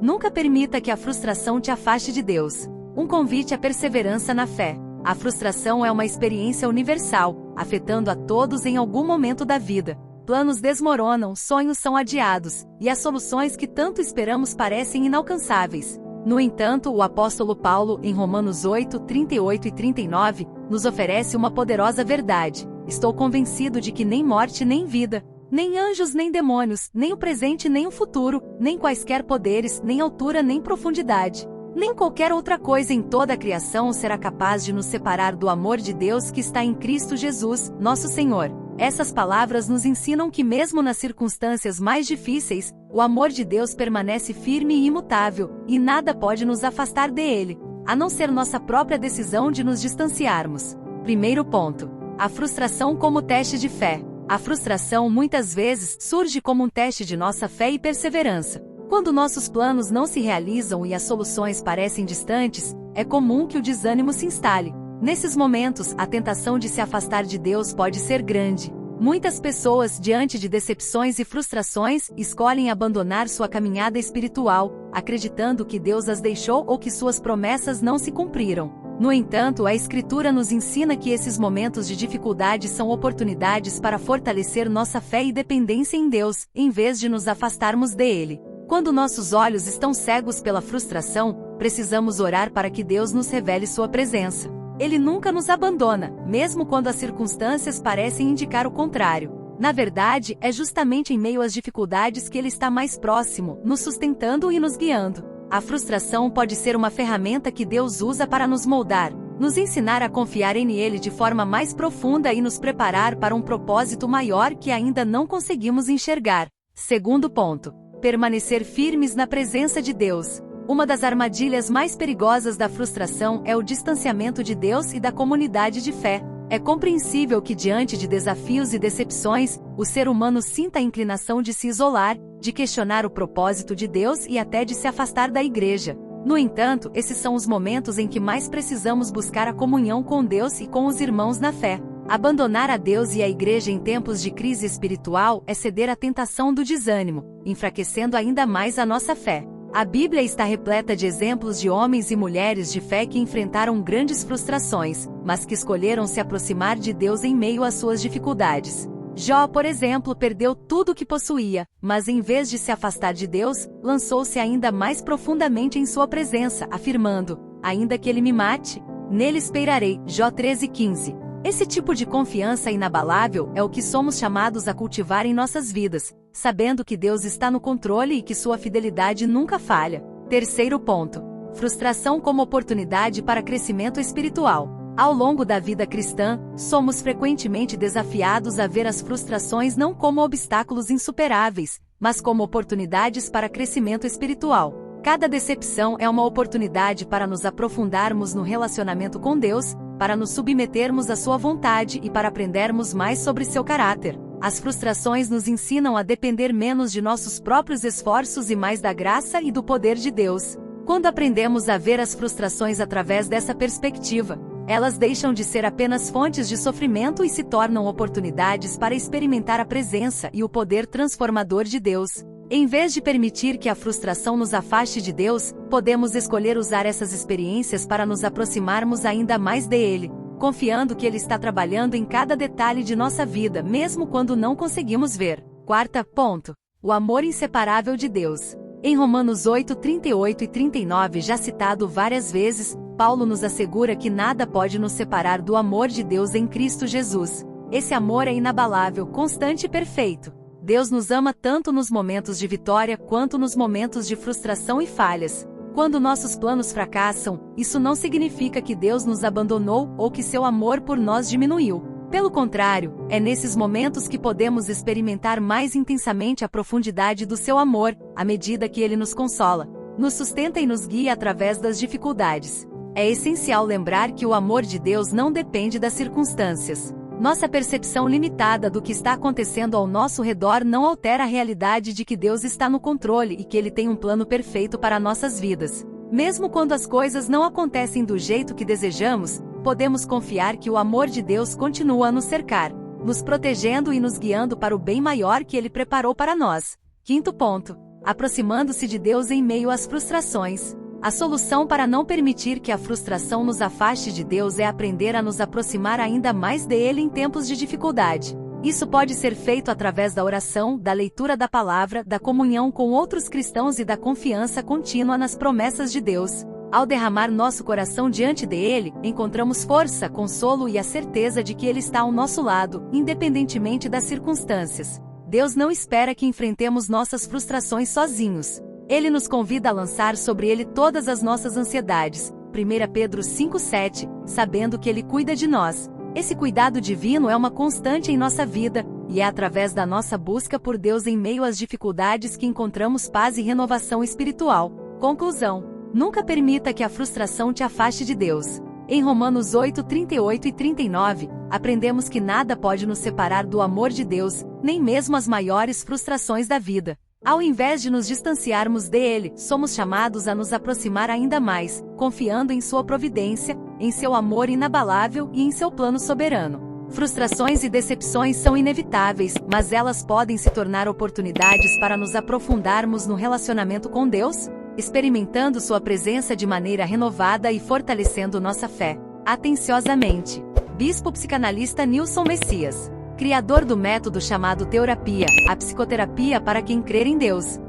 Nunca permita que a frustração te afaste de Deus. Um convite à perseverança na fé. A frustração é uma experiência universal, afetando a todos em algum momento da vida. Planos desmoronam, sonhos são adiados, e as soluções que tanto esperamos parecem inalcançáveis. No entanto, o apóstolo Paulo, em Romanos 8, 38 e 39, nos oferece uma poderosa verdade. Estou convencido de que nem morte nem vida, nem anjos nem demônios, nem o presente nem o futuro, nem quaisquer poderes, nem altura nem profundidade, nem qualquer outra coisa em toda a criação será capaz de nos separar do amor de Deus que está em Cristo Jesus, nosso Senhor. Essas palavras nos ensinam que mesmo nas circunstâncias mais difíceis, o amor de Deus permanece firme e imutável, e nada pode nos afastar dele, a não ser nossa própria decisão de nos distanciarmos. Primeiro ponto. A frustração como teste de fé. A frustração muitas vezes surge como um teste de nossa fé e perseverança. Quando nossos planos não se realizam e as soluções parecem distantes, é comum que o desânimo se instale. Nesses momentos, a tentação de se afastar de Deus pode ser grande. Muitas pessoas, diante de decepções e frustrações, escolhem abandonar sua caminhada espiritual, acreditando que Deus as deixou ou que suas promessas não se cumpriram. No entanto, a Escritura nos ensina que esses momentos de dificuldade são oportunidades para fortalecer nossa fé e dependência em Deus, em vez de nos afastarmos dele. Quando nossos olhos estão cegos pela frustração, precisamos orar para que Deus nos revele sua presença. Ele nunca nos abandona, mesmo quando as circunstâncias parecem indicar o contrário. Na verdade, é justamente em meio às dificuldades que Ele está mais próximo, nos sustentando e nos guiando. A frustração pode ser uma ferramenta que Deus usa para nos moldar, nos ensinar a confiar em Ele de forma mais profunda e nos preparar para um propósito maior que ainda não conseguimos enxergar. Segundo ponto. Permanecer firmes na presença de Deus. Uma das armadilhas mais perigosas da frustração é o distanciamento de Deus e da comunidade de fé. É compreensível que diante de desafios e decepções, o ser humano sinta a inclinação de se isolar, de questionar o propósito de Deus e até de se afastar da igreja. No entanto, esses são os momentos em que mais precisamos buscar a comunhão com Deus e com os irmãos na fé. Abandonar a Deus e a igreja em tempos de crise espiritual é ceder à tentação do desânimo, enfraquecendo ainda mais a nossa fé. A Bíblia está repleta de exemplos de homens e mulheres de fé que enfrentaram grandes frustrações, mas que escolheram se aproximar de Deus em meio às suas dificuldades. Jó, por exemplo, perdeu tudo o que possuía, mas em vez de se afastar de Deus, lançou-se ainda mais profundamente em sua presença, afirmando: ainda que ele me mate, nele esperarei. Jó 13:15. Esse tipo de confiança inabalável é o que somos chamados a cultivar em nossas vidas, sabendo que Deus está no controle e que sua fidelidade nunca falha. Terceiro ponto. Frustração como oportunidade para crescimento espiritual. Ao longo da vida cristã, somos frequentemente desafiados a ver as frustrações não como obstáculos insuperáveis, mas como oportunidades para crescimento espiritual. Cada decepção é uma oportunidade para nos aprofundarmos no relacionamento com Deus, para nos submetermos à sua vontade e para aprendermos mais sobre seu caráter. As frustrações nos ensinam a depender menos de nossos próprios esforços e mais da graça e do poder de Deus. Quando aprendemos a ver as frustrações através dessa perspectiva, elas deixam de ser apenas fontes de sofrimento e se tornam oportunidades para experimentar a presença e o poder transformador de Deus. Em vez de permitir que a frustração nos afaste de Deus, podemos escolher usar essas experiências para nos aproximarmos ainda mais dele, confiando que Ele está trabalhando em cada detalhe de nossa vida, mesmo quando não conseguimos ver. Quarto ponto. O amor inseparável de Deus. Em Romanos 8, 38 e 39, já citado várias vezes, Paulo nos assegura que nada pode nos separar do amor de Deus em Cristo Jesus. Esse amor é inabalável, constante e perfeito. Deus nos ama tanto nos momentos de vitória quanto nos momentos de frustração e falhas. Quando nossos planos fracassam, isso não significa que Deus nos abandonou ou que seu amor por nós diminuiu. Pelo contrário, é nesses momentos que podemos experimentar mais intensamente a profundidade do seu amor, à medida que ele nos consola, nos sustenta e nos guia através das dificuldades. É essencial lembrar que o amor de Deus não depende das circunstâncias. Nossa percepção limitada do que está acontecendo ao nosso redor não altera a realidade de que Deus está no controle e que Ele tem um plano perfeito para nossas vidas. Mesmo quando as coisas não acontecem do jeito que desejamos, podemos confiar que o amor de Deus continua a nos cercar, nos protegendo e nos guiando para o bem maior que Ele preparou para nós. Quinto ponto. aproximando-se de Deus em meio às frustrações. A solução para não permitir que a frustração nos afaste de Deus é aprender a nos aproximar ainda mais dele em tempos de dificuldade. Isso pode ser feito através da oração, da leitura da palavra, da comunhão com outros cristãos e da confiança contínua nas promessas de Deus. Ao derramar nosso coração diante dele, encontramos força, consolo e a certeza de que ele está ao nosso lado, independentemente das circunstâncias. Deus não espera que enfrentemos nossas frustrações sozinhos. Ele nos convida a lançar sobre ele todas as nossas ansiedades. 1 Pedro 5,7, sabendo que ele cuida de nós. Esse cuidado divino é uma constante em nossa vida, e é através da nossa busca por Deus em meio às dificuldades que encontramos paz e renovação espiritual. Conclusão: nunca permita que a frustração te afaste de Deus. Em Romanos 8:38 e 39, aprendemos que nada pode nos separar do amor de Deus, nem mesmo as maiores frustrações da vida. Ao invés de nos distanciarmos dele, somos chamados a nos aproximar ainda mais, confiando em sua providência, em seu amor inabalável e em seu plano soberano. Frustrações e decepções são inevitáveis, mas elas podem se tornar oportunidades para nos aprofundarmos no relacionamento com Deus, experimentando sua presença de maneira renovada e fortalecendo nossa fé. Atenciosamente, Bispo Psicanalista Nilson Messias, criador do método chamado Teorapia, a psicoterapia para quem crer em Deus.